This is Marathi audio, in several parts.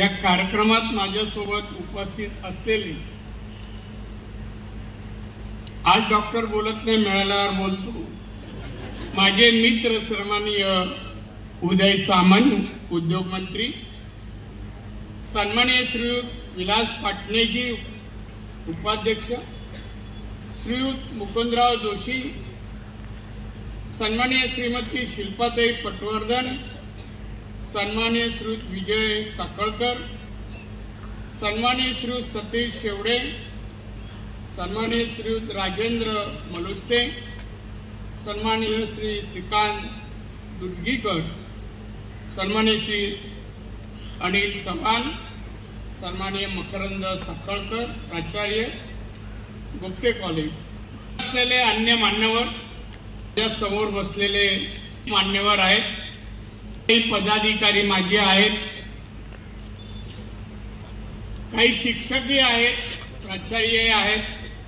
या कार्यक्रमात माझ्यासोबत उपस्थित असलेले, आज डॉक्टर बोलत नाही, मिळाल्यावर बोलतो, माझे मित्र सन्माननीय उदय सामंत उद्योग मंत्री, सन्माननीय श्रीयुत विलास पाटणेजी उपाध्यक्ष, श्रीयुत मुकुंदराव जोशी, सन्माननीय श्रीमती शिल्पाताई पटवर्धन, सन्माननीय श्रीयुत विजय साखळकर, सन्माननीय श्रीयुत सतीश शेवडे, सन्माननीय श्रीयुत राजेंद्र मलुस्ते, सन्माननीय श्री श्रीकांत दुर्गीकर, सन्माननीय श्री अनिल चव्हाण, सन्माननीय मकरंद साखळकर प्राचार्य गुप्ते कॉलेज, असलेले अन्य मान्यवर, त्या समोर बसलेले मान्यवर आहेत, काही पदाधिकारी माझे आहेत, काही शिक्षकही आहेत, प्राचार्य आहेत.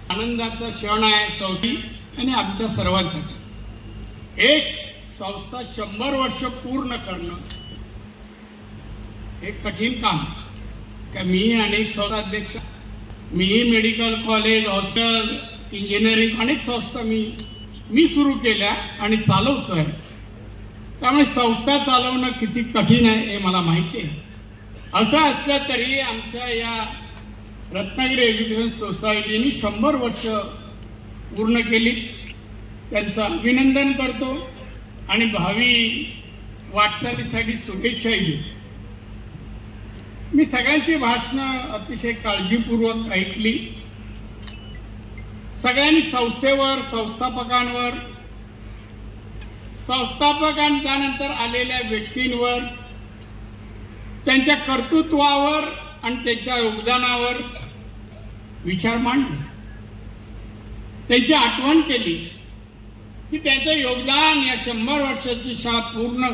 आनंदाचा क्षण आहे संस्थी आणि आमच्या सर्वांसाठी. एक संस्था 100 वर्ष पूर्ण करणं हे कठीण काम आहे. मी अनेक संस्था अध्यक्ष, मी मेडिकल कॉलेज, हॉस्पिटल, इंजिनिअरिंग अनेक संस्था मी सुरू केल्या आणि चालवतोय. त्यामुळे संस्था चालवणं किती कठीण आहे हे मला माहिती आहे. असं असलं तरी आमच्या या रत्नागिरी एज्युकेशन सोसायटीने 100 वर्ष पूर्ण केली. त्यांचं अभिनंदन करतो आणि भावी वाटचालीसाठी शुभेच्छाही देतो. मी सगळ्यांची भाषणं अतिशय काळजीपूर्वक ऐकली. सगळ्यांनी संस्थेवर, संस्थापकांवर, संस्थापकांच्यानंतर आलेल्या व्यक्तींवर, त्यांच्या कर्तृत्वावर आणि त्यांच्या योगदानावर विचार मांडले. त्यांची आठवण केली की त्यांचं योगदान या 100 वर्षाची शाळा पूर्ण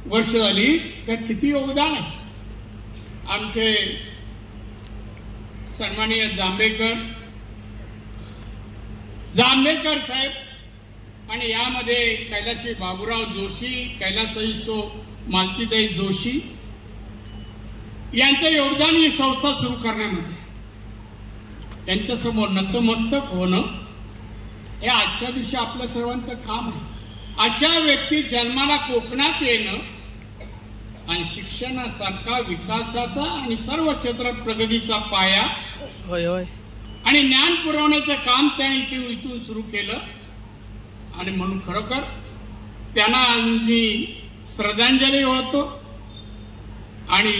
वर्ष झाली त्यात किती योगदान आहे. आमचे सन्माननीय जांभेकर साहेब आणि यामध्ये कैलाशी बाबूराव जोशी, कैलासई सो मालतीताई जोशी यांचं योगदान ही संस्था सुरू करण्यामध्ये. त्यांच्यासमोर नतमस्तक होणं हे आजच्या दिवशी आपल्या सर्वांचं काम आहे. अशा व्यक्ती जन्माला कोकणात येणं आणि शिक्षणासारखा विकासाचा आणि सर्व क्षेत्रात प्रगतीचा पाया आणि ज्ञान पुरवण्याचं काम त्याने इथून सुरू केलं. आणि म्हणून खरोखर त्यांना मी श्रद्धांजली वाहतो आणि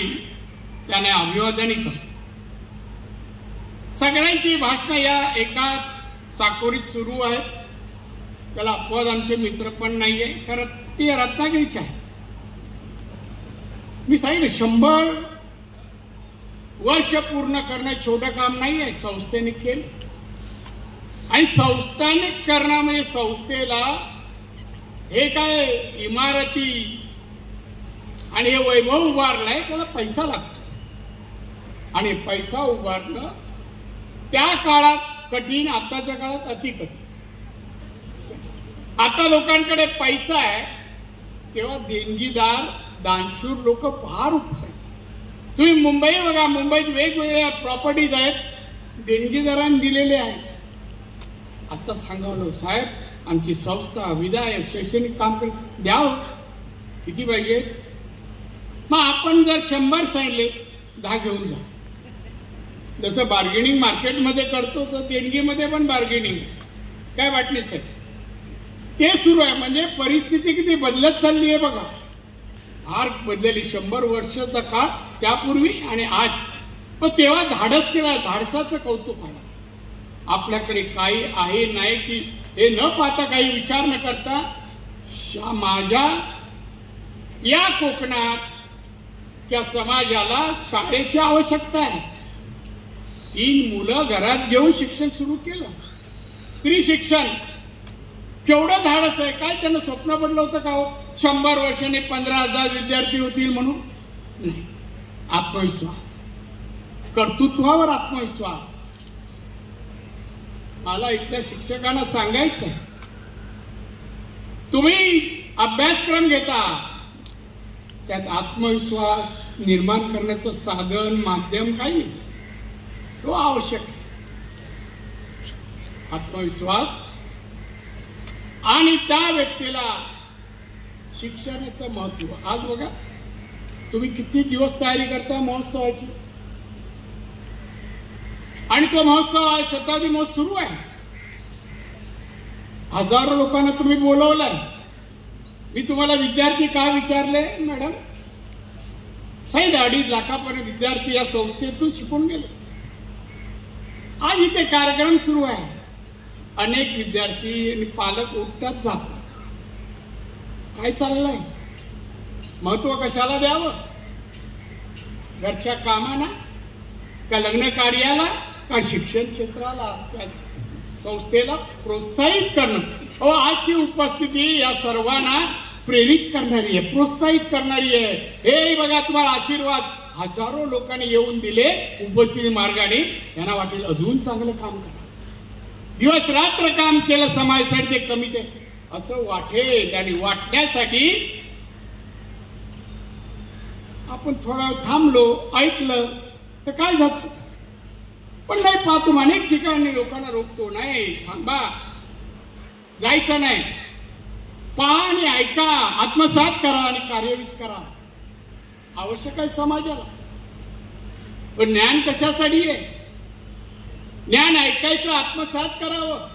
त्याने अभिवादनही करतो. सगळ्यांची भाषणं या एकाच चाकोरीत सुरू आहेत. त्याला अपवाद आमचे मित्र पण नाहीये, कारण ती रत्नागिरीची आहे. मी सांगितलं 100 वर्ष पूर्ण करणं छोटं काम नाही आहे. संस्थेने केलं आणि संस्थाने करणं म्हणजे संस्थेला हे काय इमारती आणि हे वैभव उभारलंय त्याला पैसा लागतो आणि पैसा उभारणं त्या काळात कठीण, आताच्या काळात अति कठीण. आता लोकांकडे पैसा आहे तेव्हा देणगीदार, दानशूर लोक फार उपसायचे. तुम्ही मुंबई बघा, मुंबईत वेगवेगळ्या प्रॉपर्टीज आहेत देणगीदारांनी दिलेले आहेत. आता सांगावलं साहेब आमची संस्था विधायक शैक्षणिक काम द्यावं किती पाहिजे. मग आपण जर 100 सांगितले 10 घेऊन जा. जसं बार्गेनिंग मार्केटमध्ये करतो तर देणगीमध्ये पण बार्गेनिंग काय वाटणे साहेब ते सुरू आहे. म्हणजे परिस्थिती किती बदलत चालली आहे बघा. फार बदलली 100 वर्षाचा काळ त्यापूर्वी आणि आज. पण तेव्हा धाडस केला, धाडसाचं कौतुक आहे. आपल्याकडे काही आहे नाही की हे न पाहता काही विचार न करता माझ्या या कोकणात त्या समाजाला शाळेची आवश्यकता आहे. 3 मुलं घरात घेऊन शिक्षण सुरू केलं. स्त्री शिक्षण केवढं धाडस आहे. काय त्यांना स्वप्न पडलं होतं का 100 वर्षांनी 15,000 विद्यार्थी होतील म्हणून? नाही. आत्मविश्वास, कर्तृत्वावर आत्मविश्वास. मला इथल्या शिक्षकांना सांगायचं आहे तुम्ही अभ्यासक्रम घेता त्यात आत्मविश्वास निर्माण करण्याचं साधन माध्यम काही नाही, तो आवश्यक आहे. आत्मविश्वास आणि त्या व्यक्तीला शिक्षणाचं महत्व. आज बघा तुम्ही किती दिवस तयारी करता महोत्सवाची, आणि तो महोत्सव आज शताब्दी महोत्सव सुरू आहे. हजारो लोकांना तुम्ही बोलवलंय. मी तुम्हाला विद्यार्थी का विचारले मॅडम? साहेब 2.5 लाखापर्यंत विद्यार्थी या संस्थेतून शिकून गेले. आज इथे कार्यक्रम सुरू आहे. अनेक विद्यार्थी आणि पालक उठतात जातात. काय चाललंय? महत्व कशाला द्यावं? घरच्या कामाला का लग्न कार्याला का शिक्षण क्षेत्राला, त्या संस्थेला प्रोत्साहित करणं. अहो आजची उपस्थिती या सर्वांना प्रेरित करणारी आहे, प्रोत्साहित करणारी आहे. हे बघा तुम्हाला आशीर्वाद हजारो लोकांनी येऊन दिले उपस्थिती मार्गाने. यांना वाटेल अजून चांगलं काम करा, दिवस रात्र काम केलं समाजासाठी, ते कमीच आहे असं वाटेल. आणि वाटण्यासाठी आपण थोडा थांबलो, ऐकलं तर काय झालं. पण नाही पाहतो अनेक ठिकाणी लोकांना रोखतो, नाही थांबा, जायचं नाही, पहा आणि ऐका, आत्मसात करा आणि कार्यान्वित करा. आवश्यक आहे समाजाला. पण ज्ञान कशासाठी आहे? ज्ञान ऐकायचं, आत्मसात करावं.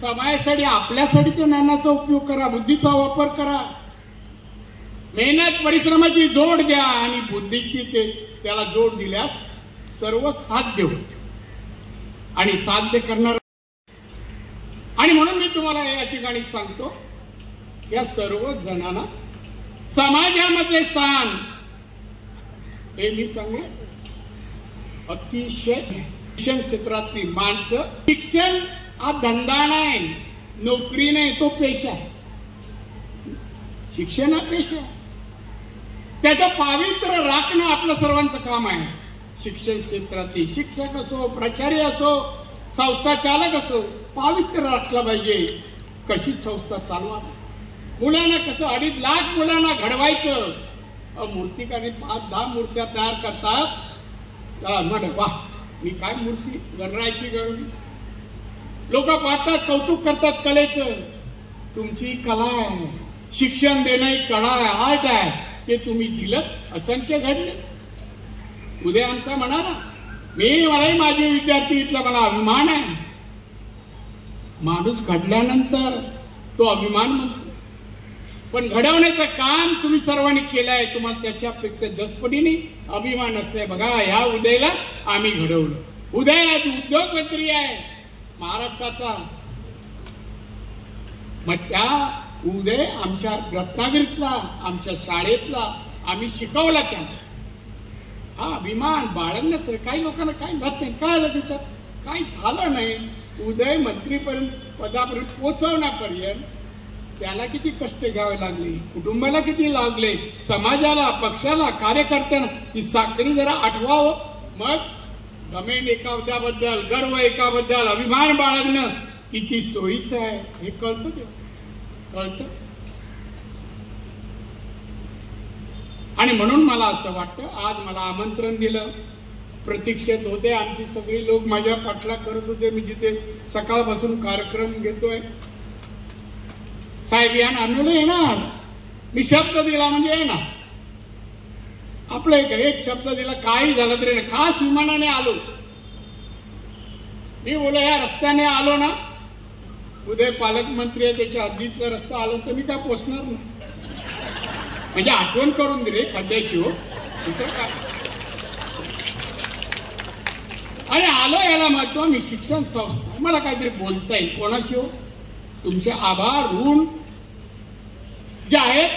समाजासाठी, आपल्यासाठी त्या ज्ञानाचा उपयोग करा, बुद्धीचा वापर करा. मेहनत परिश्रमाची जोड द्या आणि बुद्धीची त्याला जोड दिल्यास सर्व साध्य होते. आणि साध्य करणार. आणि म्हणून मी तुम्हाला या ठिकाणी सांगतो, या सर्व जणांना समाजामध्ये स्थान, हे मी सांगू, अतिशय शिक्षण क्षेत्रातली माणसं. शिक्षण हा धंदा नाही, नोकरी नाही, तो पेशा आहे. शिक्षण हा पेशा आहे. त्याचं पावित्र्य राखणं आपलं सर्वांचं काम आहे. शिक्षण क्षेत्रातली शिक्षक असो, प्राचार्य असो, संस्था चालक असो, पावित्र्य राखलं पाहिजे. कशी संस्था चालवा, मुलांना कसं 2.5 लाख मुलांना घडवायचं. मूर्तिकाने 5-10 मूर्त्या तयार करतात. त्याला म्हण वाह, मी काय मूर्ती गणरायाची घडवली. लोक पाहतात, कौतुक करतात कलेचं. तुमची कला आहे, शिक्षण देणे कला आहे, आर्ट आहे, ते तुम्ही दिलं, असंख्य घडले. उद्या आमचा म्हणाला, मलाही माझे विद्यार्थी इथला मला अभिमान आहे. माणूस घडल्यानंतर तो अभिमान म्हणतो. पण घडवण्याचं काम तुम्ही सर्वांनी केलंय, तुम्हाला त्याच्यापेक्षा 10 पटीने अभिमान असतोय. बघा या उदयला आम्ही घडवलं. उदय आज उद्योगमंत्री आहे महाराष्ट्राचा. मग त्या उदय आमच्या रत्नागिरीतला, आमच्या शाळेतला आम्ही शिकवला. त्याला हा अभिमान बाळगणं. काही लोकांना काही मत नाही, काय आलं त्याच्यात, काही झालं नाही. उदय मंत्रीपर्यंत पदापर्यंत पोहोचवण्यापर्यंत त्याला किती कष्ट घ्यावे लागले, कुटुंबाला किती लागले, समाजाला, पक्षाला, कार्यकर्त्यांना. ही साखळी जरा आठवावं. मग घमेंड एकाबद्दल, गर्व एकाबद्दल, अभिमान बाळगणं किती सोयीचं आहे हे कळतं. ते कळतं. आणि म्हणून मला असं वाटतं, आज मला आमंत्रण दिलं, प्रतीक्षेत होते आमची सगळी लोक, माझ्या पाठलाग करत होते. मी जिथे सकाळपासून कार्यक्रम घेतोय. साहेब या नांदेडला येणार, मी शब्द दिला म्हणजे येणार. आपलं एक शब्द दिला, काही झालं तरी नाही. खास विमानाने आलो. मी बोलो या रस्त्याने आलो ना, उद्या पालकमंत्री आहे त्याच्या हद्दीतला रस्ता आलो तर मी काय पोचणार नाही. म्हणजे आठवण करून दिली खड्ड्याची, हो दुसरं काय. आणि आलो याला महत्व. मी शिक्षण संस्था, मला काहीतरी बोलता येईल. कोणाशी हो? तुमचे आभार ऋण जे आहेत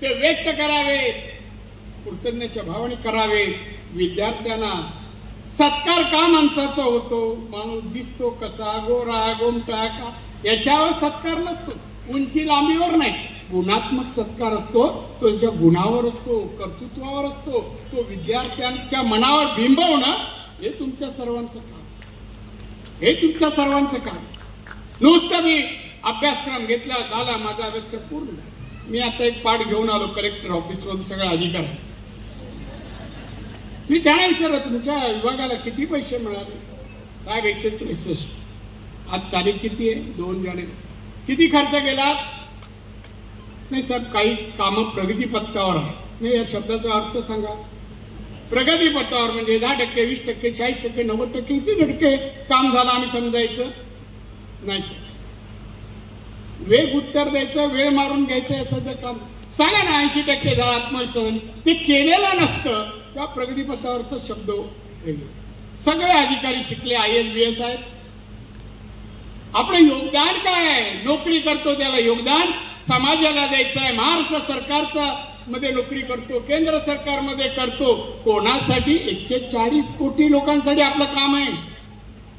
ते व्यक्त करावेत, कृतज्ञतेच्या भावाने करावेत. विद्यार्थ्यांना सत्कार का माणसाचा होतो? माणूस दिसतो कसा, गोरा गोमटा का, याच्यावर सत्कार नसतो. उंची लांबीवर नाही, गुणात्मक सत्कार असतो. तो त्याच्या गुणावर असतो, कर्तृत्वावर असतो. तो विद्यार्थ्यांच्या मनावर बिंबवणं हे तुमच्या सर्वांचं काम, हे तुमच्या सर्वांचं काम. नुसतं मी अभ्यासक्रम घेतला झाला, माझा अभ्यासक्रम पूर्ण झाला, मी आता एक पाठ घेऊन आलो कलेक्टर ऑफिसमधून सगळ्या अधिकाऱ्यांचा. मी त्यांना विचारलं तुमच्या विभागाला किती पैसे मिळाले. साहेब 163. आज तारीख किती आहे? 2 जानेवारी. किती खर्च केला? नाही साहेब काही कामं प्रगतीपथावर आहे. नाही या शब्दाचा अर्थ सांगा. प्रगतीपथावर म्हणजे 10%, 20%, 40%, 90%, किती टक्के काम झालं आम्ही समजायचं नाही सर. वेग उत्तर द्यायचं, वेळ मारून घ्यायचं असं काम सांगा ना. 80% झालं आत्मविश्वास. ते केलेलं नसतं त्या प्रगतीपथावरचा शब्द वेगळे. सगळे अधिकारी शिकले IAS आहेत. आपलं योगदान काय आहे? नोकरी करतो त्याला योगदान समाजाला द्यायचं आहे. महाराष्ट्र सरकारचा मध्ये नोकरी करतो, केंद्र सरकारमध्ये करतो. कोणासाठी? 140 कोटी लोकांसाठी आपलं काम आहे.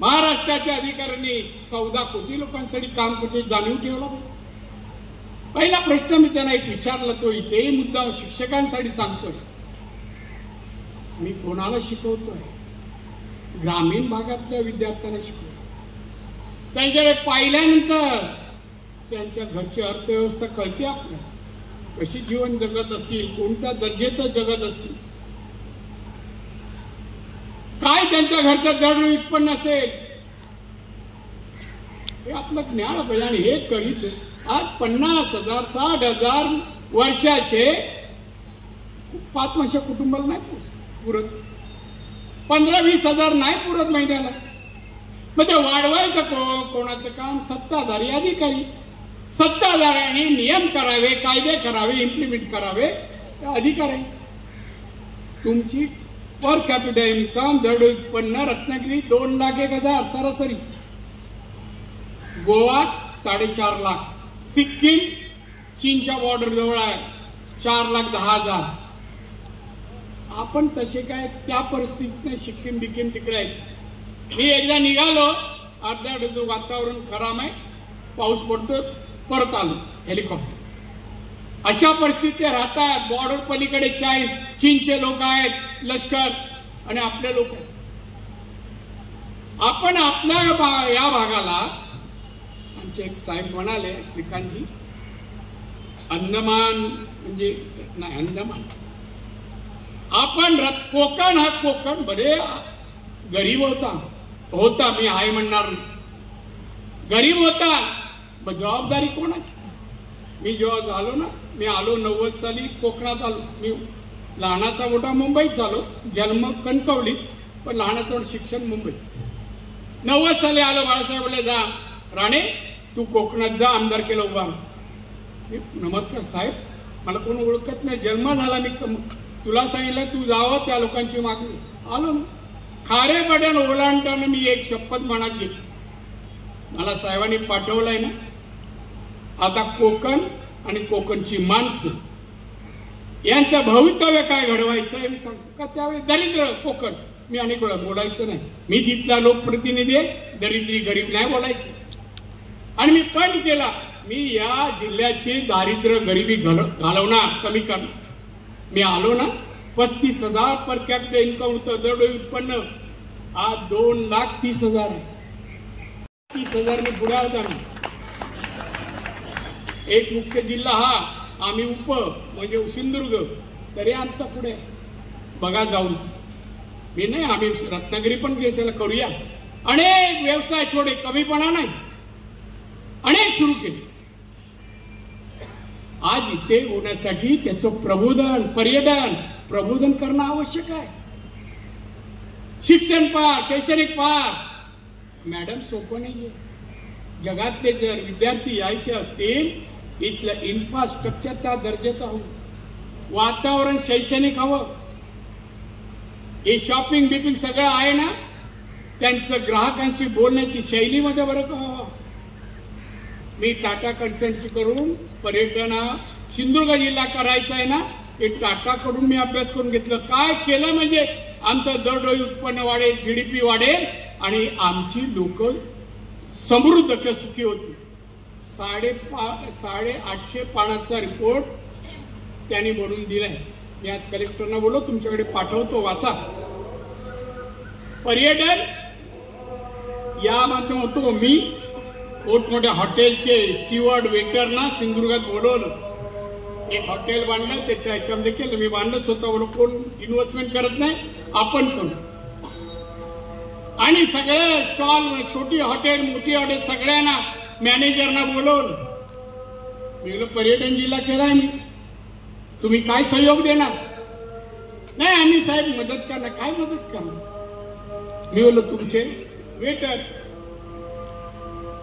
महाराष्ट्राच्या अधिकाऱ्यांनी 14 कोटी लोकांसाठी काम करते, जाणीव ठेवला पाहिजे. पहिला प्रश्न मी त्यांना एक विचारला, तो इथेही मुद्दा शिक्षकांसाठी सांगतोय. मी कोणाला शिकवतोय? ग्रामीण भागातल्या विद्यार्थ्यांना शिकवतो. त्यांच्याकडे पाहिल्यानंतर त्यांच्या घरची अर्थव्यवस्था कळते आपल्याला. कशी जीवन जगत असतील, कोणत्या दर्जाचं जगत असतील, काय त्यांच्या घरचं दरडोई उत्पन्न असेल, हे आपलं ज्ञान पाहिजे. आणि हे करीत आज 50,000 60,000 वर्षाचे 5 वर्ष कुटुंबाला नाही पुरत. 15-20 हजार नाही पुरत महिन्याला. मग ते वाढवायचं कोणाचं काम? सत्ताधारी अधिकारी. सत्ताधाऱ्यांनी नियम करावे, कायदे करावे, इम्प्लिमेंट करावे, अधिकारी. तुमची पर कॅपिटल इन्कम दरडोई उत्पन्न रत्नागिरी 2,01,000 सरासरी. गोवा 4.5 लाख. सिक्कीम चीनच्या बॉर्डर जवळ आहे 4,10,000. आपण तसे काय त्या परिस्थितीने सिक्कीम बिक्कीम तिकडे आहेत. मी एकदा निघालो, अर्ध्या वातावरण खराब आहे, पाऊस पडतोय, परत आलो हेलिकॉप्टर. अशा परिस्थिती राहतात. बॉर्डर पलीकडे चीनचे लोक आहेत, लष्कर, आणि आपले लोक आहेत. आपण आपल्या या भागाला, आमचे एक साहेब म्हणाले, श्रीकांतजी, अंदमान म्हणजे नाही, अंदमान आपण कोकण हा कोकण बरे गरीब होता मी आहे म्हणणार नाही. गरीब होता. जबाबदारी कोणाची? मी जेव्हा झालो ना, मी आलो 90 साली कोकणात आलो. मी लहानाचा मोठा मुंबईत झालो, जन्म कणकवलीत, पण लहानाचं शिक्षण मुंबईत. 90 साली आलो. बाळासाहेब बोलले जा राणे तू कोकणात जा, आमदार केलं उभा. नमस्कार साहेब, मला कोण ओळखत नाही, जन्म झाला मी, तुला सांगितलं तू जावं त्या लोकांची मागणी. आलो ना. खारे बड्यान ओलांडताना मी एक शपथ मनात घेतली. मला साहेबांनी पाठवलंय ना, आता कोकण आणि कोकणची माणसं यांचं भवितव्य काय घडवायचं आहे मी सांगतो. का त्यावेळी दरिद्र कोकण, मी अनेक वेळा बोलायचं नाही, मी तिथला लोकप्रतिनिधी आहे, दरिद्री गरीब नाही बोलायचं. आणि मी पण केला, मी या जिल्ह्याची दारिद्र्य गरिबी घालवणार, कमी करणार. मी आलो ना, 35,000 पर कॅपिटल इन्कम होतं, दरडोई उत्पन्न. आज 2,30,000 आहे. 30,000 ने पुढे होता. एक मुख्य जिल्हा हा, आम्ही म्हणजे सिंधुदुर्ग, तरी आमचा पुढे बघा जाऊन. मी नाही, आम्ही रत्नागिरी पण केसाला करूया. अनेक व्यवसाय छोडे, कमीपणा नाही, अनेक सुरू केले. आज इथे होण्यासाठी त्याचं प्रबोधन, पर्यटन प्रबोधन करणं आवश्यक आहे. शिक्षण पार, शैक्षणिक पार, मॅडम सोपं नाहीये. जगातले जर विद्यार्थी यायचे असतील, इथलं इन्फ्रास्ट्रक्चर त्या दर्जाचं हवं, वातावरण शैक्षणिक हवं. हे शॉपिंग बिपिंग सगळं आहे ना, त्यांचं ग्राहकांशी बोलण्याची शैलीमध्ये बरं का. मी टाटा कन्सल्टन्सी करून पर्यटन सिंधुदुर्ग जिल्हा करायचा आहे ना, ते टाटाकडून मी अभ्यास करून घेतलं. काय केलं म्हणजे आमचं दरडोई उत्पन्न वाढेल, GDP वाढेल आणि आमची लोक समृद्ध सुखी होती. 850 पानाचा रिपोर्ट त्यांनी बनवून दिलाय. मी आज कलेक्टरना बोललो, तुमच्याकडे पाठवतो, वाचा. पर्यटन या माध्यमातून मी मोठमोठ्या हॉटेलचे स्टीवर्ड वेटरना सिंधुदुर्गात बोलवलं. एक हॉटेल बांधलं, त्याच्या ह्याच्यामध्ये केलं. मी बांधलं स्वतःवर, कोण इन्व्हेस्टमेंट करत नाही, आपण करू. आणि सगळे स्टॉल, छोटी हॉटेल मोठी हॉटेल, सगळ्यांना मॅनेजरना बोलवलं. मी बोललो पर्यटन जिल्हा केलाय मी, तुम्ही काय सहयोग देणार? नाही आम्ही साहेब मदत करणार. काय मदत करणार? मी बोललो तुमचे वेटर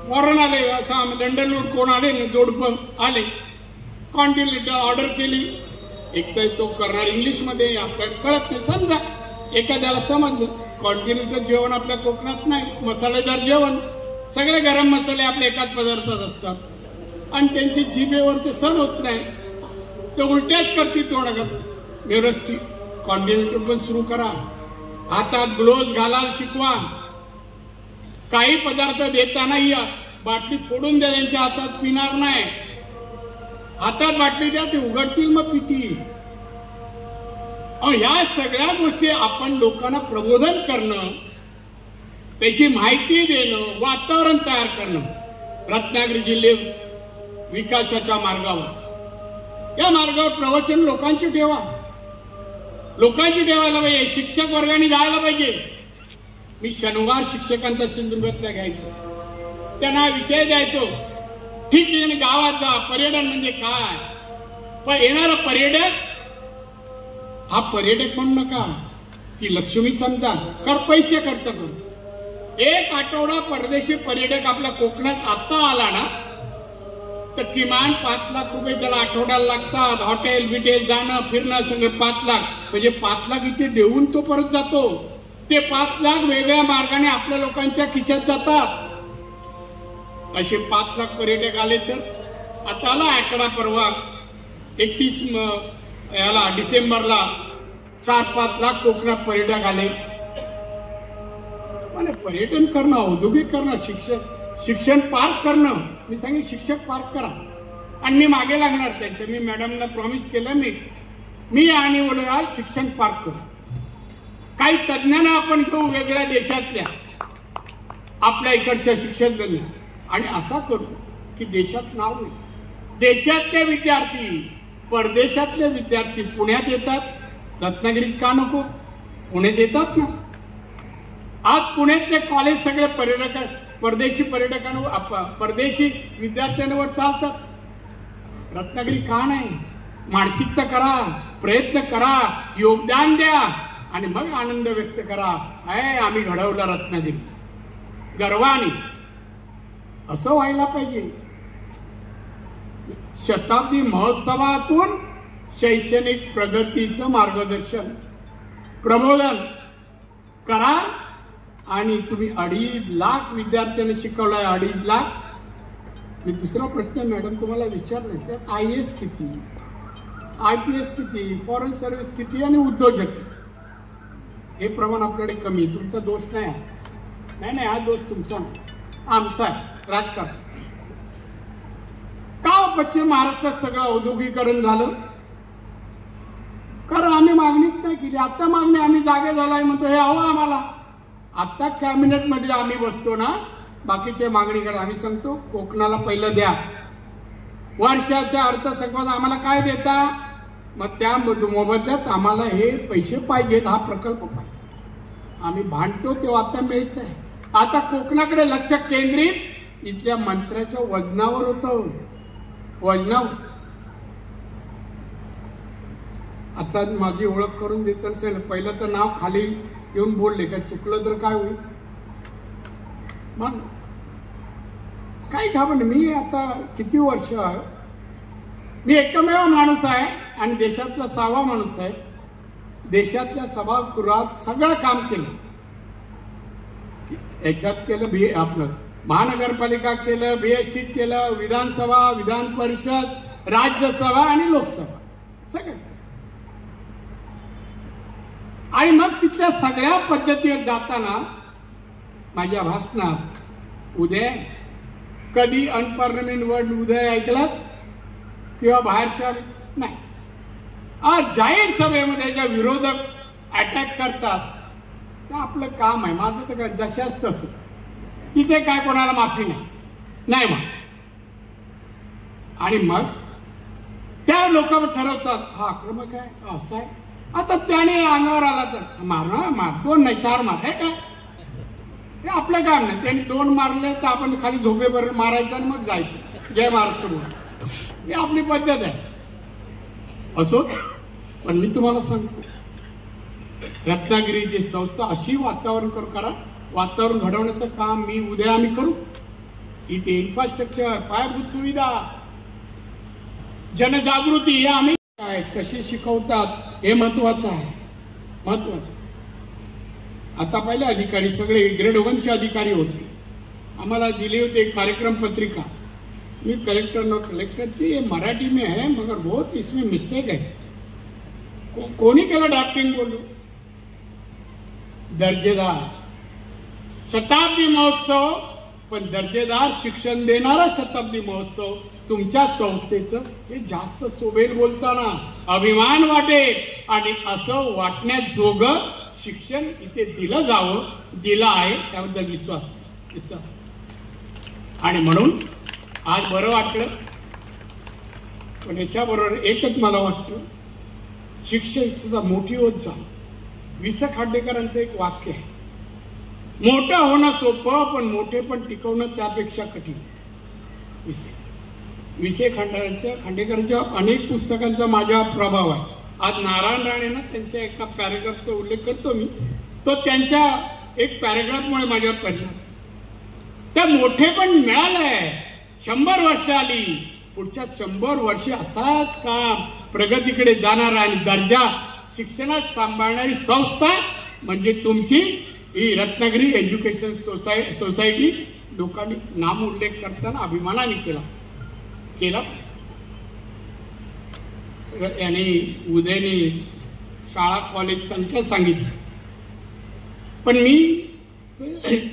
फॉरेन आले, असं लंडनवर कोण आले ना, जोडपं आले, कॉन्टिनेंटल ऑर्डर केली. एक तर तो करणार इंग्लिशमध्ये, आपल्याला कळत नाही. समजा एखाद्याला समजलं कॉन्टिनेंटल जेवण आपल्या कोकणात नाही, मसालेदार जेवण, सगळे गरम मसाले आपल्या एकाच पदार्थात असतात, आणि त्यांची जिभेवर ते सण होत नाही, ते उलट्याच करतील तोंडात. व्यवस्थित कॉन्टिनेंटल पण सुरू करा, हातात ग्लोव्ज घालायला शिकवा. काही पदार्थ देताना या बाटली फोडून द्या, त्यांच्या हातात पिणार नाही. हातात बाटली द्या, ते उघडतील मग पितील. ह्या सगळ्या गोष्टी आपण लोकांना प्रबोधन करणं, त्याची माहिती देणं, वातावरण तयार करणं. रत्नागिरी जिल्हे विकासाच्या मार्गावर, या मार्गावर प्रवचन लोकांची ठेवा, लोकांची ठेवायला पाहिजे. शिक्षक वर्गाने जायला पाहिजे. मी शनिवार शिक्षकांचा सिंधुदुर्गातला घ्यायचो, त्यांना विषय द्यायचो. ठीक आहे, गावात जा, पर्यटन म्हणजे काय, पण येणारा पर्यटक हा पर्यटक म्हणू नका, ती लक्ष्मी समजा. कर पैसे खर्च करतो. एक आठवडा परदेशी पर्यटक आपल्या कोकणात आता आला ना, तर किमान 5 लाख रुपये त्याला आठवड्याला लागतात. हॉटेल बिटेल जाणं फिरणं सगळं 5 लाख, म्हणजे 5 लाख इथे देऊन तो परत जातो. ते 5 लाख वेगळ्या मार्गाने आपल्या लोकांच्या खिशात जातात. असे 5 लाख पर्यटक आले तर, आता आला आकडा परवा 31 याला डिसेंबरला 4-5 लाख कोकणात पर्यटक आले. म्हणजे पर्यटन करणं, औद्योगिक करणं, शिक्षण पार्क करणं. मी सांगेन शिक्षक पार्क करा, आणि मी मागे लागणार त्यांच्या. मी मॅडमना प्रॉमिस केलं, मी आणि बोलूया शिक्षण पार्क करू. काही तज्ञांना आपण घेऊ वेगळ्या देशातल्या, आपल्या इकडच्या शिक्षक तज्ञ, आणि असा करू की देशात नाव होईल. देशातले विद्यार्थी, परदेशातले विद्यार्थी पुण्यात येतात, रत्नागिरीत का नको? पुण्यात येतात ना. आज पुण्यातले कॉलेज सगळे परदेशी पर्यटकांवर, परदेशी विद्यार्थ्यांवर चालतात. रत्नागिरी का नाही? मानसिकता करा, प्रयत्न करा, योगदान द्या, आणि मग आनंद व्यक्त करा. आम्ही घडवलं रत्नागिरी गर्वाने. असं व्हायला पाहिजे. शताब्दी महोत्सवातून शैक्षणिक प्रगतीचं मार्गदर्शन, प्रबोधन करा. आणि तुम्ही 2.5 लाख विद्यार्थ्यांना शिकवलाय, 2.5 लाख. मी दुसरा प्रश्न मॅडम तुम्हाला विचारला, त्यात IAS किती, IPS किती, फॉरेन सर्व्हिस किती, आणि उद्योजक किती? हे प्रमाण आपल्याकडे कमी. तुमचा दोष नाही, नाही हा दोष तुमचा नाही, आमचा आहे. राजकारण का पश्चिम महाराष्ट्रात सगळं औद्योगिकरण झालं? कारण आम्ही मागणीच नाही केली. आता मागणी आम्ही जागे झालाय म्हणतो, हे हवं आम्हाला. आता कॅबिनेट मध्ये आम्ही बसतो ना, बाकीच्या मागणीकडे आम्ही सांगतो कोकणाला पहिलं द्या. वर्षाच्या अर्थसंकल्पात आम्हाला काय देता? मग त्या मोबदल्यात आम्हाला हे पैसे पाहिजेत, हा प्रकल्प पाहिजे. आम्ही भांडतो तेव्हा आता मिळत आहे. आता कोकणाकडे लक्ष केंद्रित इथल्या मंत्र्याच्या वजनावर होतं, वजनावर. आता माझी ओळख करून देत असेल, पहिलं तर नाव खाली येऊन बोलले, का चुकलं तर काय होईल? मग काय घाबरलं. मी आता किती वर्ष, मी एकमेव माणूस आहे आणि देशातला 6वा माणूस आहे. देशातल्या सभागृहात सगळं काम केलं. याच्यात केलं, आपलं महानगरपालिका केलं, BST केलं, विधानसभा, विधान परिषद, राज्यसभा आणि लोकसभा सगळं. आणि मग तिथल्या सगळ्या पद्धतीवर जाताना माझ्या भाषणात उदय, कधी अनपार्लमेंट वर्ड उदय ऐकलास किंवा बाहेरच्या नाही. आज जाहीर सभेमध्ये ज्या विरोधक अटॅक करतात, ते आपलं काम आहे. माझं तर काय जशाच तसं, तिथे काय कोणाला माफी नाही. मग आणि मग त्या लोक ठरवतात हा आक्रमक आहे असं आहे. आता त्याने अंगावर आला तर मार 2 नाही 4 मार आहे काय, हे आपलं काम नाही. त्याने 2 मारले तर आपण खाली झोपेपर्यंत मारायचं आणि मग जायचं जय महाराष्ट्र म्हणून. ही आपली पद्धत आहे. असो, पण मी तुम्हाला सांगतो रत्नागिरीची संस्था अशी वातावरण करा, वातावरण घडवण्याचं काम उद्या आम्ही करू. इथे इन्फ्रास्ट्रक्चर, पायाभूत सुविधा, जनजागृती हे आम्ही काय कशी शिकवतात हे महत्वाचं आहे. आता पहिले अधिकारी सगळे ग्रेड 1 चे अधिकारी होते. आम्हाला दिली होती एक कार्यक्रम पत्रिका. मी कलेक्टरची मराठी में है मगर बहुत इसमें मिस्टेक है. कोणी केलं ड्राफ्टिंग बोललो. दर्जेदार शताब्दी महोत्सव, पण दर्जेदार शिक्षण देणारा शताब्दी महोत्सव तुमच्या संस्थेचं हे जास्त शोभेल. बोलताना अभिमान वाटेल आणि असं वाटण्याजोगं शिक्षण इथे दिलं जावं, दिलं आहे त्याबद्दल विश्वास. आणि म्हणून आज बरं वाटलं. पण याच्याबरोबर एकच मला वाटतं, शिक्षण सुद्धा मोठी होत जा. वि. स. खांडेकरांचं एक वाक्य आहे, मोठं होणं सोपं पण मोठेपण टिकवणं त्यापेक्षा कठीण. वि. स. खांडेकरांच्या अनेक पुस्तकांचा माझ्यावर प्रभाव आहे. आज नारायण राणेनं त्यांच्या एका पॅरेग्राफचा उल्लेख करतो मी, तो त्यांच्या एक पॅरेग्राफमुळे माझ्यावर परिणाम. त्या मोठेपण मिळालंय. 100 वर्ष आली, पुढच्या 100 वर्षे असाच काम प्रगतीकडे जाणार आणि दर्जा शिक्षणात सांभाळणारी संस्था म्हणजे तुमची ही रत्नागिरी एज्युकेशन सोसायटी. लोकांनी नाम उल्लेख करताना अभिमानाने केला. यांनी उदयने शाळा कॉलेज संख्या सांगितली, पण मी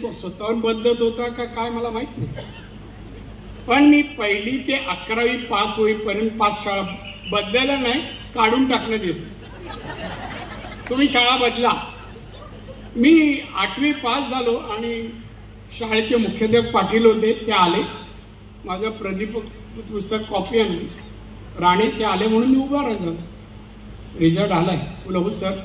तो स्वतःवर बदलत होता का काय मला माहित नाही. पण मी 1ली ते 11वी पास होईपर्यंत 5 शाळा बदलायला नाही, काढून टाकण्यात येतो. तुम्ही शाळा बदला. मी 8वी पास झालो आणि शाळेचे मुख्याध्यापक पाटील होते, ते आले. माझं प्रदीप पुस्तक कॉपी आणली. राणे ते आले म्हणून मी उभा राहिलो. रिझल्ट आलाय. बोला हो सर,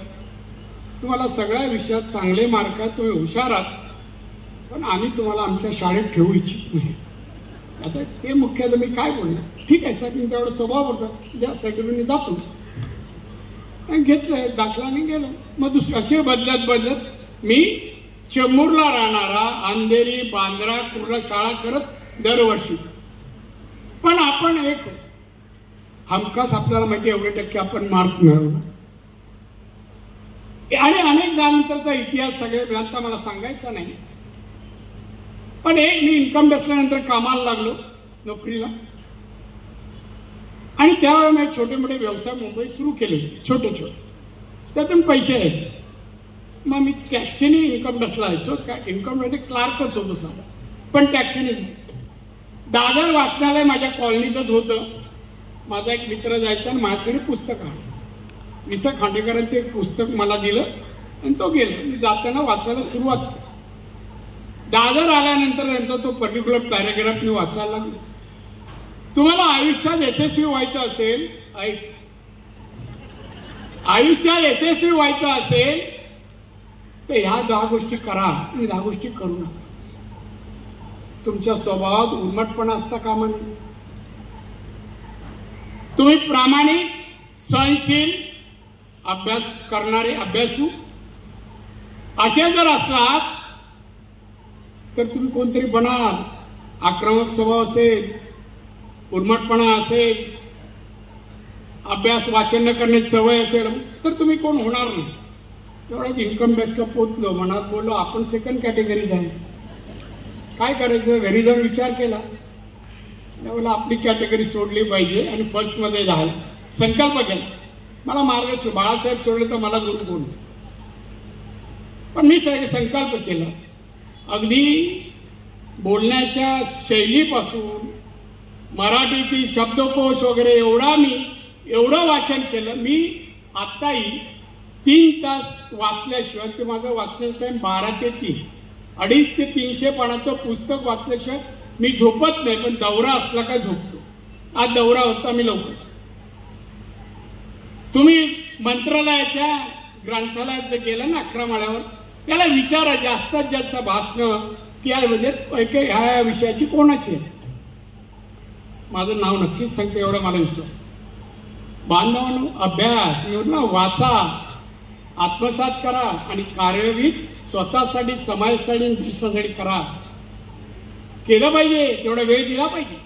तुम्हाला सगळ्या विषयात चांगले मार्क आहेत, तुम्ही हुशार आहात, पण आम्ही तुम्हाला आमच्या शाळेत ठेवू इच्छित नाही. आता ते मुख्याध्यापक मी काय बोलणार. ठीक आहे सर, मी तेवढं स्वभाव होता ज्या सर्टिफिकेट जातो. घेतलंय दाखलाने गेलो. मग असे बदलत मी चेंबूरला राहणारा, अंधेरी, बांद्रा, कुर्ला शाळा करत दरवर्षी. पण आपण एक हमखास आपल्याला माहिती एवढे टक्के आपण मार्क मिळवला. आणि अनेक नंतरचा इतिहास सगळे आता मला सांगायचा नाही. पण एक मी इन्कम बसल्यानंतर कामाला लागलो, नोकरीला. आणि त्यावेळेला मी छोटे मोठे व्यवसाय मुंबईत सुरू केले होते, छोटे त्यातून पैसे यायचे. मग मी टॅक्सीने इन्कम टॅक्सला यायचो. इन्कम टॅक्स क्लार्कच होतो साधा, पण टॅक्सीने दादर वाचनालय माझ्या कॉलनीतच होतं. माझा एक मित्र जायचा आणि माझ्यासाठी पुस्तक आणलं. वि. स. खांडेकरांचं एक पुस्तक मला दिलं आणि तो गेला. मी जाताना वाचायला सुरुवात केली. दादर आल्यानंतर त्यांचा तो पर्टिक्युलर पॅरेग्राफ मी वाचायला लागलो. तुम्हाला आयुष्यात यशस्वी व्हायचं असेल, आयुष्यात यशस्वी व्हायचं असेल तर ह्या 10 गोष्टी करा आणि 10 गोष्टी करू नका. तुमच्या स्वभावात उर्मटपणा असता कामा नये. तुम्ही प्रामाणिक, सहनशील, अभ्यास करणारे, अभ्यासू असे जर असलात तर तुम्ही कोणतरी बनाल. आक्रमक स्वभाव असेल, उर्मटपणा असेल, अभ्यास वाचन न करण्याची सवय असेल तर तुम्ही कोण होणार नाही. तेवढ्यात इन्कम टॅक्सला पोचलो, मनात बोललो आपण सेकंड कॅटेगरीज आहे, काय करायचं. घरी जाऊन विचार केला, त्यावेळेला आपली कॅटेगरी सोडली पाहिजे आणि फर्स्टमध्ये जायला संकल्प केला. मला मार्गदर्शन बाळासाहेब सोडले तर मला गुरु कोण. पण मी संकल्प केला. अगदी बोलण्याच्या शैलीपासून मराठीतील शब्दकोश वगैरे एवढं वाचन केलं. मी आत्ताही 3 तास वाचल्याशिवाय, ते माझं वाचण्याचा टाइम 12 ते 3, 250 ते 300 पानाचं पुस्तक वाचल्याशिवाय मी झोपत नाही. पण दौरा असला का झोपतो. आज दौरा होता, मी लवकर तुम्ही मंत्रालयाच्या ग्रंथालयात जे गेलं ना 11 माळ्यावर, त्याला विचारा जास्तीत जास्त भाषण की ह्या विषयाची कोणाची आहे. माझं नाव नक्कीच सांगते एवढा मला विश्वास. बांधवांनो, अभ्यास निवडणं वाचा, आत्मसात करा आणि कार्यान्वित स्वतःसाठी, समाजासाठी, देशासाठी करा. केलं पाहिजे, तेवढा वेळ दिला पाहिजे.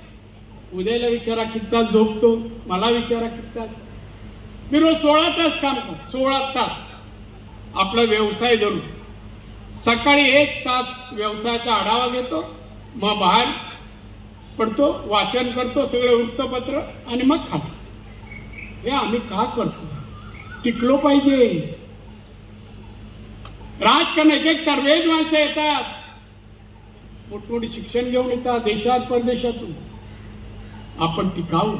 उद्याला विचारा किती तास झोपतो, मला विचारा किती तास. मी रोज 16 तास काम करतो, 16 तास आपला व्यवसाय धरून. सकाळी 1 तास व्यवसायाचा आढावा घेतो, मग बाहेर पडतो, वाचन करतो सगळे वृत्तपत्र आणि मग खातो. हे आम्ही का करतो? टिकलो पाहिजे. राजकारणात एक तरवेज माणसं येतात, मोठमोठी शिक्षण घेऊन येतात देशात परदेशातून. आपण टिकावं.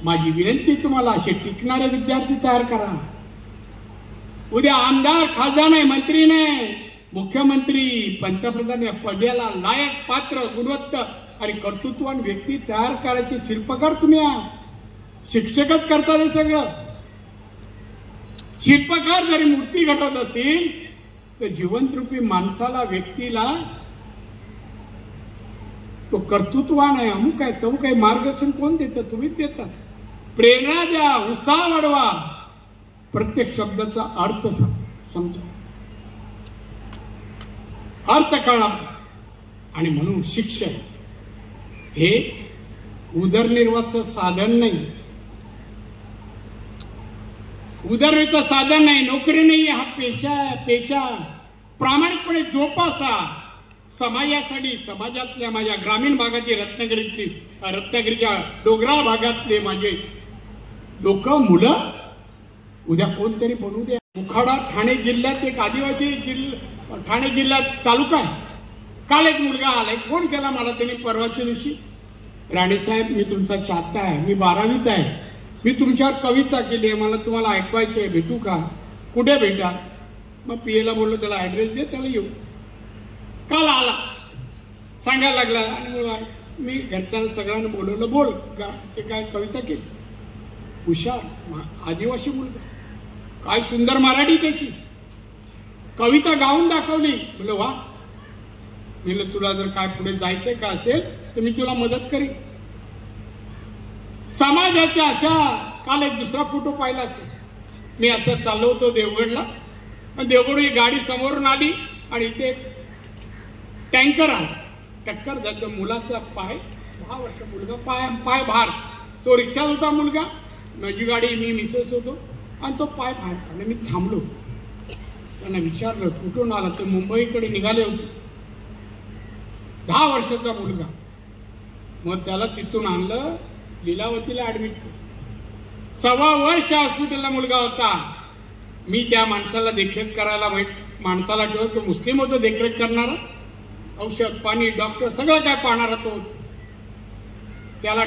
माझी विनंती तुम्हाला, असे टिकणारे विद्यार्थी तयार करा. उद्या आमदार, खासदार नाही, मंत्री नाही, मुख्यमंत्री, पंतप्रधान या पदाला लायक, पात्र, गुणवत्ता आणि कर्तृत्ववान व्यक्ती तयार करायचे शिल्पकार तुम्ही आहात. शिक्षकच करतात हे सगळं. शिल्पकार जरी मूर्ती घडवत असतील तर जिवंत रूपी माणसाला, व्यक्तीला तो कर्तृत्ववान आहे, अमुक आहे, तमुक आहे, मार्गदर्शन कोण देतं? तुम्हीच देतात. प्रेरणा द्या, उत्साह वाढवा, प्रत्येक शब्दाचा अर्थ समजा, अर्थ कळला. आणि म्हणून शिक्षण हे उदरनिर्वाहाचं साधन नाही, उदरनिर्वाहाचं साधन नाही, नोकरी नाही. हा पेशा आहे. पेशा प्रामाणिकपणे जोपासा. समाजासाठी, समाजातल्या माझ्या ग्रामीण भागातील रत्नागिरीच्या डोंगराळ भागातले माझे लोक, मुलं उद्या कोणतरी बनू द्या. मुखाडा ठाणे जिल्ह्यात एक आदिवासी ठाणे जिल्ह्यात तालुका आहे. काल एक मुलगा आलाय, फोन केला मला त्यांनी परवाच्या दिवशी. राणेसाहेब, मी तुमचा चाहता आहे, मी 12वीत आहे, मी तुमच्यावर कविता केली आहे, मला तुम्हाला ऐकवायची आहे, भेटू का? कुठे भेटा? मग पीएला बोललो त्याला ऍड्रेस दे, त्याला येऊ. काल आला, सांगायला लागला. आणि मी घरच्यांना सगळ्यांना बोलवलं, बोल ते काय कविता केली. हुशार आदिवासी मुलगा, काय सुंदर मराठी त्याची, कविता गाऊन दाखवली. म्हणलं वा. म्हणलं तुला जर काय पुढे जायचंय का असेल तर मी तुला मदत करीन. समाजाच्या अशा. काल एक दुसरा फोटो पाहिला असेल, मी असं चाललो होतो देवगडला, देवगड ही गाडी समोरून आली आणि इथे टँकर आला, टक्कर जातं. मुलाचा पाय, 10 वर्ष मुलगा, पाय भार. तो रिक्षात होता मुलगा, माझी गाडी, मी मिसेस होतो, आणि तो पाय बाहेर काढला. मी थांबलो, त्यांना विचारलं कुठून आला. ते मुंबईकडे निघाले होते. 10 वर्षाचा मुलगा. मग त्याला तिथून आणलं, लीलावतीला ऍडमिट केलं. 1.25 वर्ष हॉस्पिटलला मुलगा होता. मी त्या माणसाला देखरेख करायला, माणसाला ठेवतो, तो मुस्लिम होतो देखरेख करणारा, औषध पाणी डॉक्टर सगळं काय पाहणारा तो. त्याला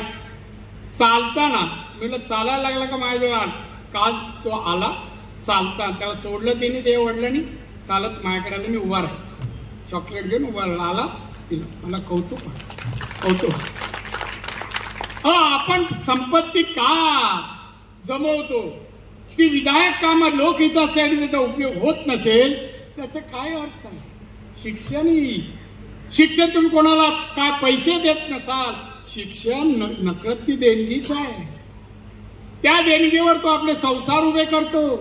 चालताना म्हणलं चालायला लागला का माझ्याजवळ? काल तो आला चालता, त्याला सोडलं त्याने, ते वडिलांनी चालत माझ्याकडे आलं. मी उभा राहिलो, चॉकलेट घेऊन उभा राहिला. आला, दिलं. मला कौतुक आपण संपत्ती का जमवतो? ती विधायक कामात लोकहितासाठी त्याचा उपयोग होत नसेल त्याचा काय अर्थ आहे? शिक्षण तुम्ही कोणाला काय पैसे देत नसाल, शिक्षण नकळत देणगीच आहे. त्या देणगीवर तो आपले संसार उभे करतो,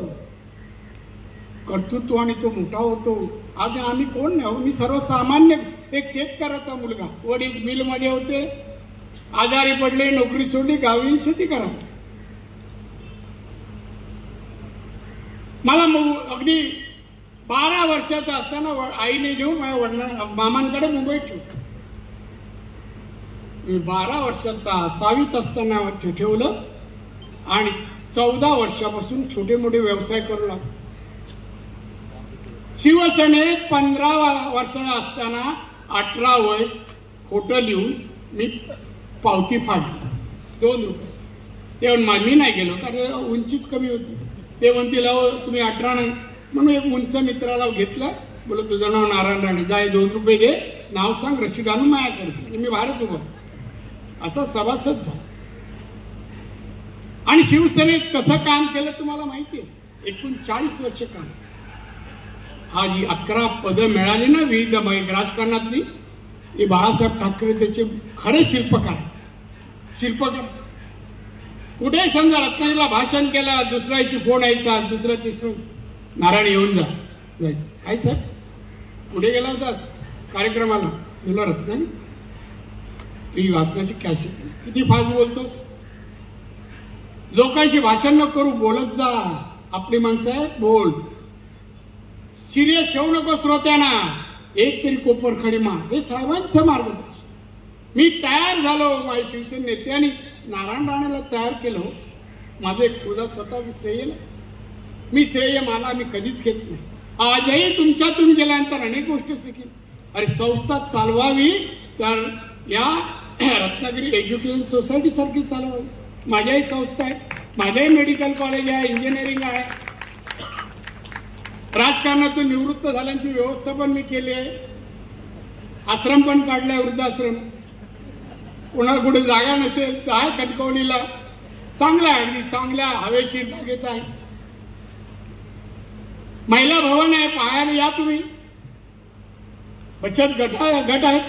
कर्तृत्व, आणि तो मोठा होतो. आज आम्ही कोण नाही, मी सर्वसामान्य एक शेतकऱ्याचा मुलगा. वडील मिलमध्ये होते, आजारी पडले, नोकरी सोडली, गावी शेती करायला. मला अगदी 12 वर्षाचा असताना आईने घेऊन माझ्या मामांकडे मुंबईत ठेवलं. मी 12 वर्षाचा 6वीत असताना ठेवलं आणि 14 वर्षापासून छोटे मोठे व्यवसाय करू लागलो. शिवसेनेत 15 वर्षाचा असताना 18 वय खोटं लिहून मी पावती फाडली 2 रुपये. ते मी नाही गेलो कारण उंचीच कमी होती. ते म्हणतील तुम्ही 18 नाही म्हणून एक उंच मित्राला घेतलं. बोल तुझं नाव नारायण राणे, जाय 2 रुपये दे, नाव सांग, रशीद आणून माझ्याकडे. आणि मी बाहेरच उभा. असा सभासद झाला. आणि शिवसेनेत कसं काम केलं तुम्हाला माहिती आहे. 39 वर्ष काम. आज ही 11 पदं मिळाली ना विविध राजकारणातली, हे बाळासाहेब ठाकरे त्याचे खरे शिल्पकार. कुठे समजा रत्नागिरीला भाषण केलं, दुसऱ्या दिवशी फोन यायचा, दुसऱ्या तिसरं नारायण येऊन जायचं. काय साहेब पुढे गेला होतास कार्यक्रमाला, तुला रत्नागिरी तुझी वाचनाची कॅसेट किती फास्ट बोलतोस. लोकांशी भाषण न करू, बोलत जा. आपली माणसं आहेत, बोल. सिरियस ठेवू नको श्रोत्यांना. एक तरी कोपरखडी मार, हे साहेबांचं मार्गदर्शन. मी तयार झालो, माझ्या शिवसेना नेत्यांनी नारायण राणेला तयार केलं. माझं एक खुदा स्वतःचं श्रेय नाही. मी श्रेय मला मी कधीच घेत नाही. आजही तुमच्यातून गेल्यानंतर अनेक गोष्टी शिकेल. अरे संस्था चालवावी तर या रत्नागिरी एज्युकेशन सोसायटी सारखी चालवावी. माझ्याही संस्था आहे, माझ्याही मेडिकल कॉलेज आहे, इंजिनिअरिंग आहे. राजकारणातून निवृत्त झाल्यांची व्यवस्था पण मी केली आहे. आश्रम पण काढलाय, वृद्धाश्रम. कोणाला कुठे जागा नसेल तर आहे कणकवलीला, चांगला आहे, अगदी चांगल्या हवेशीर जागेत आहे. महिला भवन आहे, पाहायला या तुम्ही. बचत गट आहेत.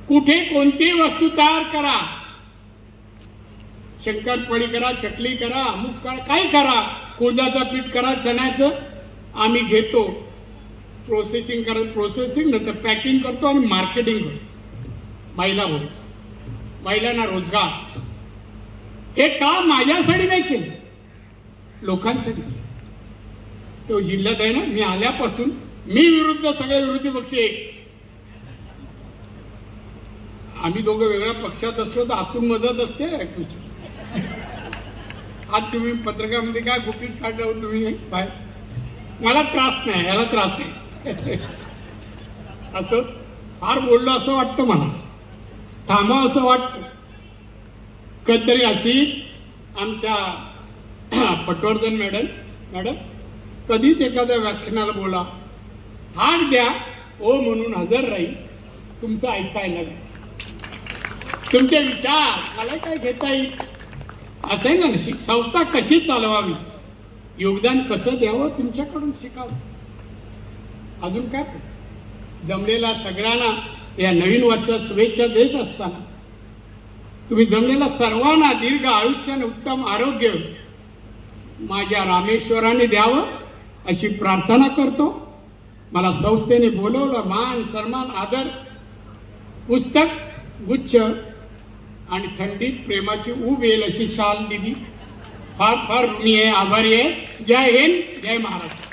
कुठे कोणती वस्तू तयार करा, शंकरपाळी करा, चकली करा, अमुक करा, काय करा, कुळदाचं पीठ करा, चण्याचं आम्ही घेतो. प्रोसेसिंग नंतर पॅकिंग करतो आणि मार्केटिंग करतो. महिला भवन, महिलांना रोजगार. हे काम माझ्यासाठी नाही केलं, लोकांसाठी केलं. तो जिल्ह्यात आहे ना, मी आल्यापासून मी विरुद्ध सगळे विरोधी पक्ष एक. आम्ही दोघं वेगळ्या पक्षात असलो तर आतून मदत असते. आज तुम्ही पत्रकामध्ये काय गुपित काढलं तुम्ही बाहेर, मला त्रास नाही, याला त्रास आहे. असं फार बोललो असं वाटतं मला, थांबा असं वाटतं. कधीतरी अशीच आमच्या पटवर्धन मॅडम कधीच एखाद्या व्याख्यानाला बोला, हाक द्या, ओ म्हणून हजर राहील, तुमचं ऐकायला नाही. तुमचे विचार मला काय घेता येईल असं आहे ना. संस्था कशी चालवावी, योगदान कसं द्यावं, तुमच्याकडून शिकावं. अजून काय जमलेला सगळ्यांना या नवीन वर्षात शुभेच्छा देत असताना, तुम्ही जमलेला सर्वांना दीर्घ आयुष्य आणि उत्तम आरोग्य माझ्या रामेश्वराने द्यावं अशी प्रार्थना करतो. मला संस्थेने बोलवलं, मान सन्मान आदर, पुस्तक गुच्छ आणि थंडीत प्रेमाची ऊब येईल अशी शाल दिली. फार फार मी आभारी आहे. जय हिंद, जय महाराष्ट्र.